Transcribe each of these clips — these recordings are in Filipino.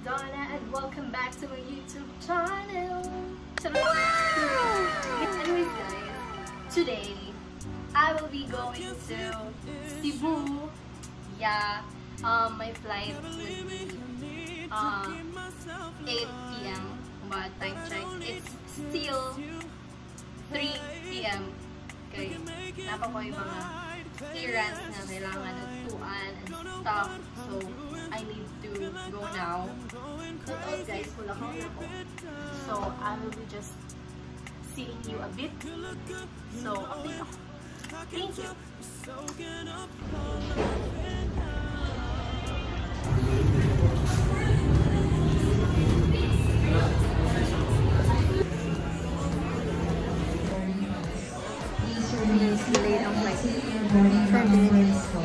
Donna and welcome back to my YouTube channel. Anyways guys, today I will be going to Cebu. Yeah, my flight will be 8 PM, but time check, it's still 3 PM. Okay, napa ko yung mga errands na kailangan nagtuan and stuff, so I need to go now. Shout out guys, wala ko na ko. So I will be just seeing you a bit. So update ako. Thank you. Please delay lang like 20 minutes. So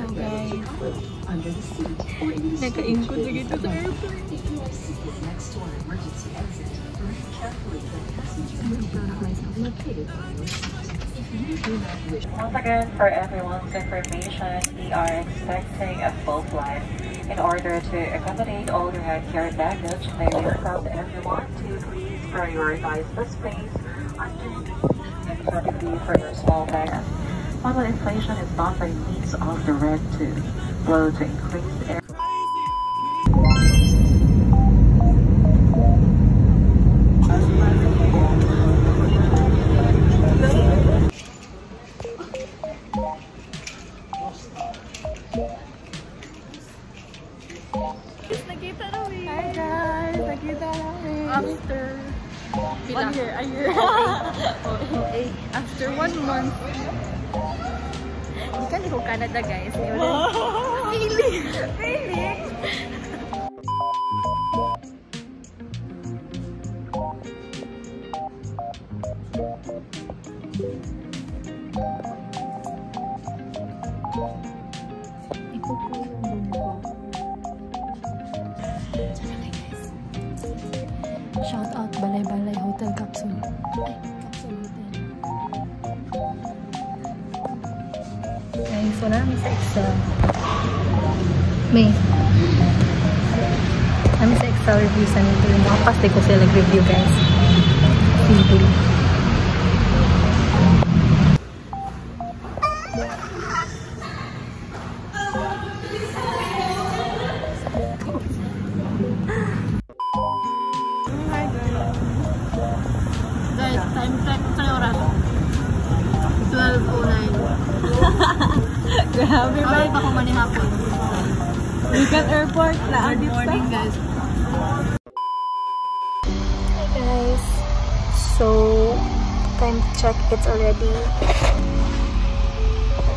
guys, nakaingkod na gito sa airplane. Once again, for everyone's information, we are expecting a full flight. In order to accommodate all your headgear baggage, may we request everyone to please prioritize the space underneath and particularly for your small bags. While inflation is not by means of the red to blow to increase air. Nakita namin. Hi guys! Nakita namin. After A year. okay. After 1 month. Hindi ka liho Canada guys. Feeling! Shout out Balay-Balay Hotel Capsule. Ay, Capsule Hotel. Guys, wala namin sa Excel. Namin sa Excel review sa nito. Yung mga pasti ko sila nag-review guys. Simply. Time check sa oras. 12:09. Grabe ba? Ay, baka manihapon. Weekend airport na. Good morning guys. Hi guys. So, time check, it's already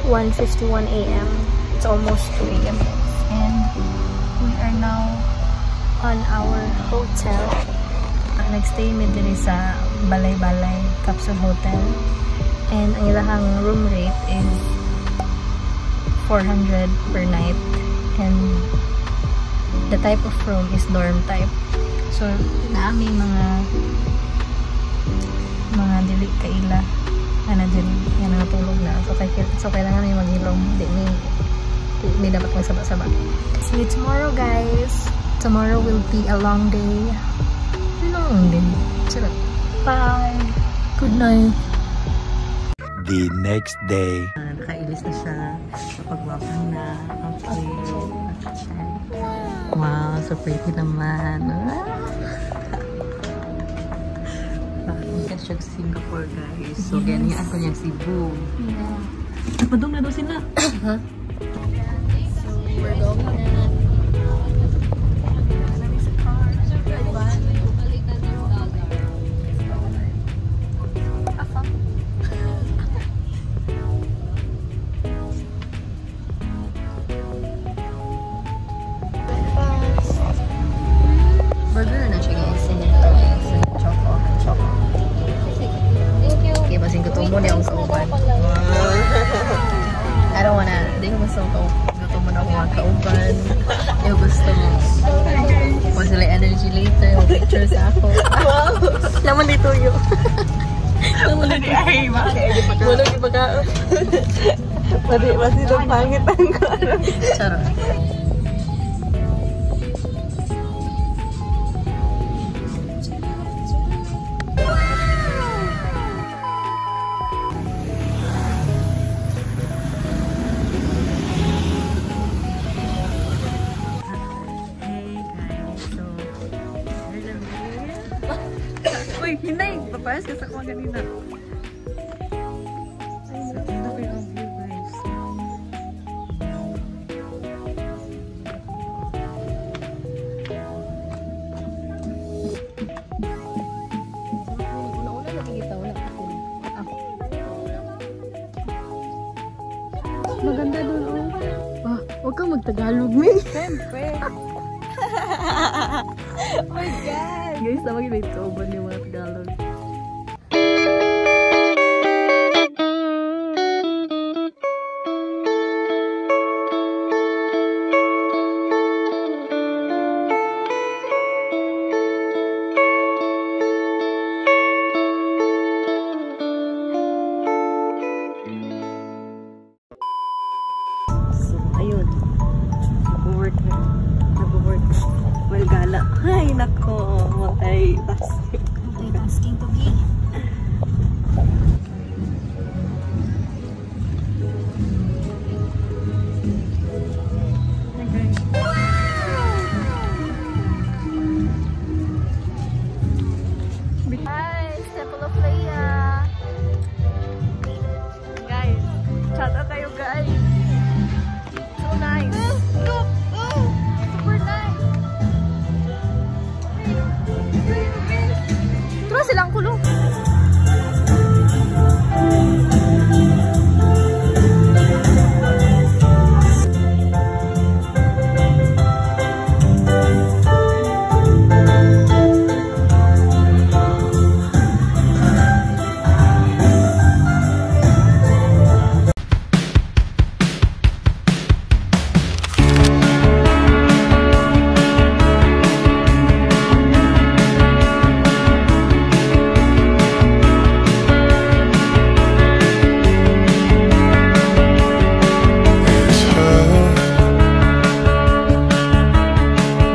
1:51 AM. It's almost 2 AM. And we are now on our hotel. Nagstay mi din sa Balay-Balay Capsule Hotel. And ang ilahang room rate is 400 per night. And the type of room is dorm type. So, naami mga dili kaila na dyan yan natulog na. So kailangan may maghilom. Di dapat magsaba-saba. See you tomorrow guys. Tomorrow will be a long day. Charot. Bye. Good night. The next day. Nakailis na siya. Napagwapan na. Okay. Wow, so pretty naman. Bakit siya Singapore guys. So ganyan ako niya Cebu. Yeah. Napadong na daw sila. So we're going na. Burger na siya guys. Choco. Thank you. Okay, basing gutom mo niya sa uban. I don't wanna, di ko gusto ko gutom mo na ako kauban. picture sa ako. Wow! Laman dito yun. Wala di ay, wala di pagkaon. Pati itong pangit ang karon. Charot. Uy, hinay! Papayas ka sa kuha ganina. Maganda doon, oh. Ah, huwag kang magtagalog, May. Siyempre. Oh my God! Guys, tawagin na ito ba yung mga Tagalog? So, ayun. Nag-work. Well, gala. Ay, nako. Multitasking. Multitasking to be. Hi, Temple of Leia. Guys, shout out kayo guys. So nice. Look! Oh! Super nice. Turo silang kulong.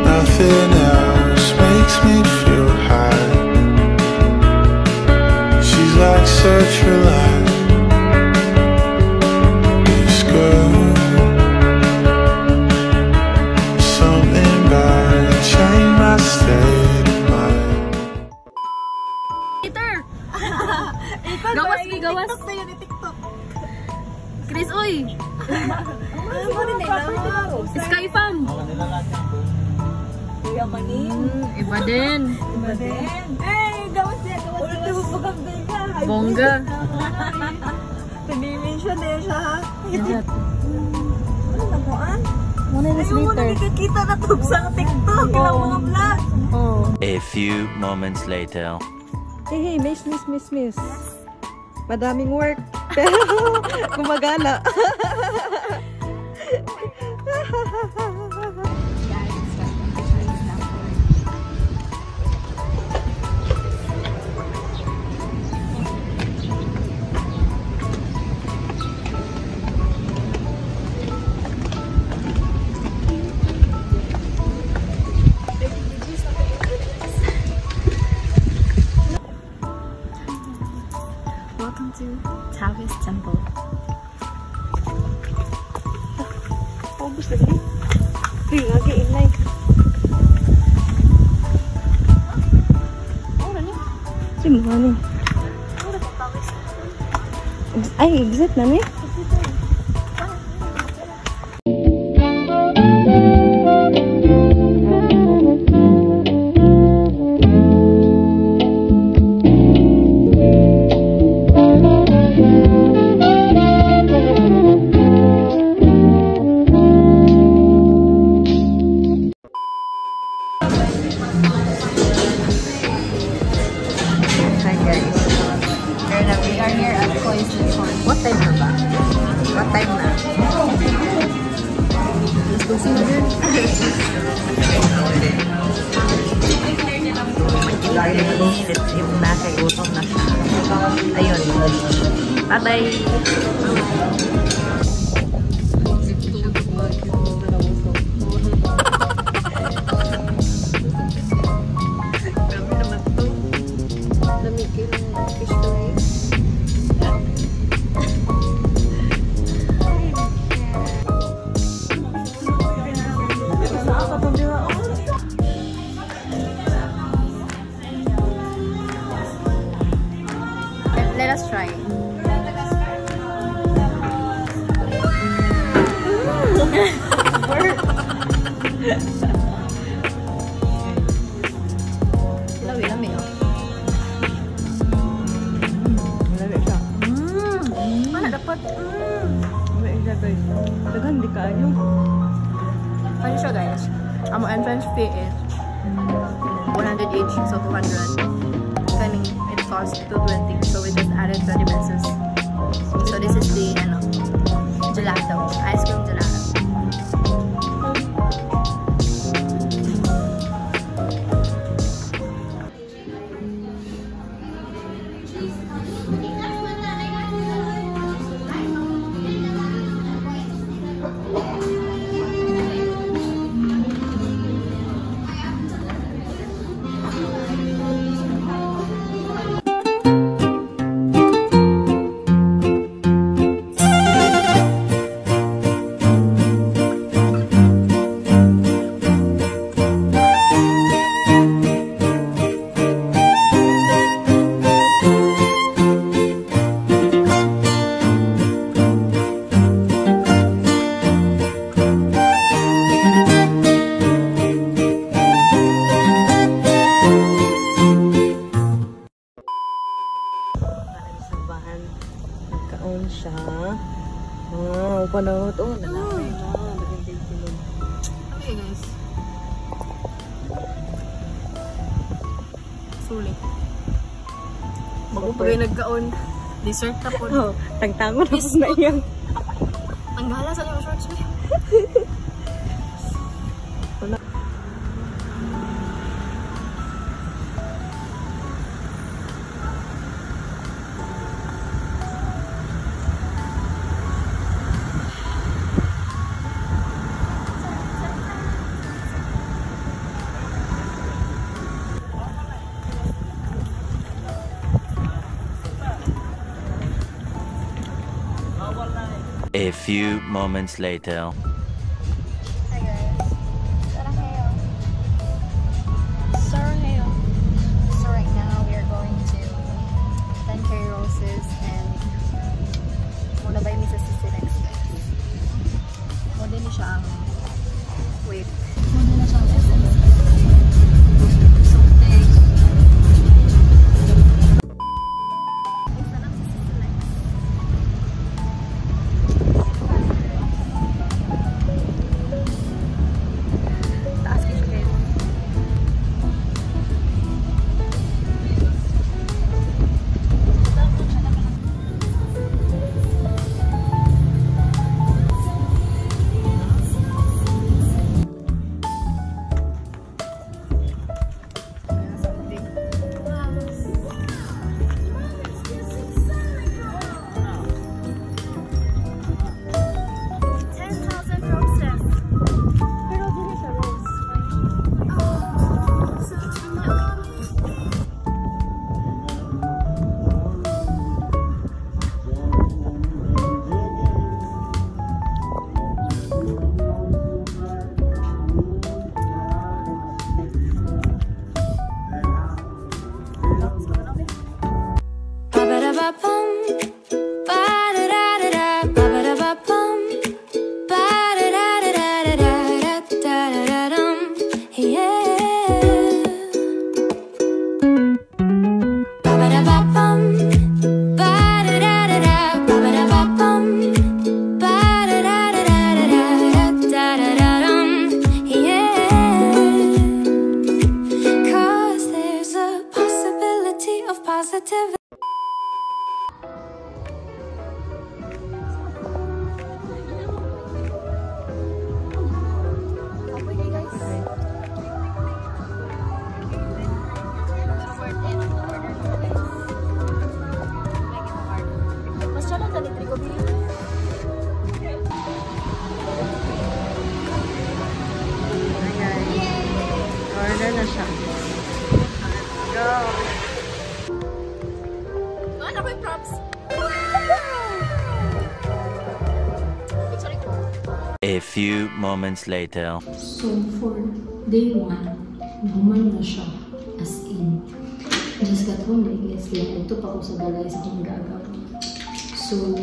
Nothing else makes me feel high. She's like such a light. This girl, something about it changed my state of mind. Peter! Gawas, mi gawas. TikTok na yun, TikTok. Chris, uy! Sky Fam! Iba din. Ay, gawas niya, gawas. Bongga. Nag-mention na siya, ha? Ano na po, ah? Muna na Ayaw mo nakikita na to sa TikTok. Ilang mga vlog. Oh. A few moments later. Hey, miss. Madaming work. Pero, gumagana. Welcome to Taoist Temple. Obus lagi. Hey, lagi inlay. Sino ba ni? Ay, exit na ni? What time na ba? What time na? Let's go see. Bye! Fish fillet. Let us try. Lami oh. Mana dapat? Dagan di kayo. Ano siya guys? Ang entrance fee is 100 each, so 200. Kaning it costs 220, so we just added 20 pesos. So this is the gelato, ice cream gelato. Nagkaon siya. Wow, panahon to. Nalaki na. Okay guys. Sulit. Bago pa kayo nagkaon. Dessert na po. Oh, tangtangon na po na yan. Ang gala sa yung shorts mo. A few moments later. Hi guys. Saranghayo. Saranghayo. So right now we are going to Tanqueray Roses and muna ba yung Mrs. Sisi next time? Muna ni siya ang wait. Muna na siyang essence. Ayan na siya. Go! Ano ko yung props? A few moments later. So for day 1, nahuman na siya. As in, just got home, I guess. Kaya ito pa ako sa balay sa akong gagaw. So,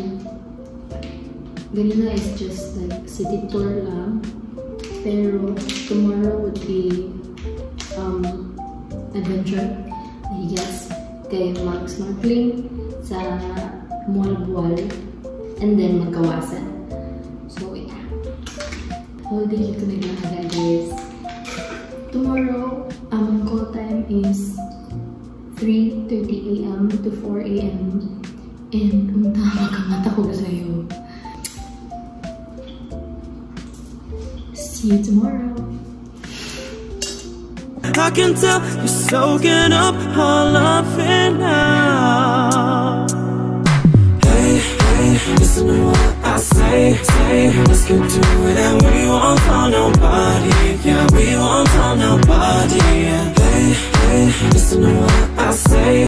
ganina is just like city tour lang. Pero tomorrow would be adventure, I guess. Kaya mag-snorkeling sa Mualbual and then magkawasan. So, yeah. Whole day ito naglahaga, guys. Tomorrow, ang call time is 3:30 a.m. to 4 a.m. And unta makamata ko sa'yo. See you tomorrow. I can tell you're soaking up all of it now. Hey, hey, listen to what I say. Let's get to it and we won't tell nobody. Yeah, we won't tell nobody. Hey, hey, listen to what I say.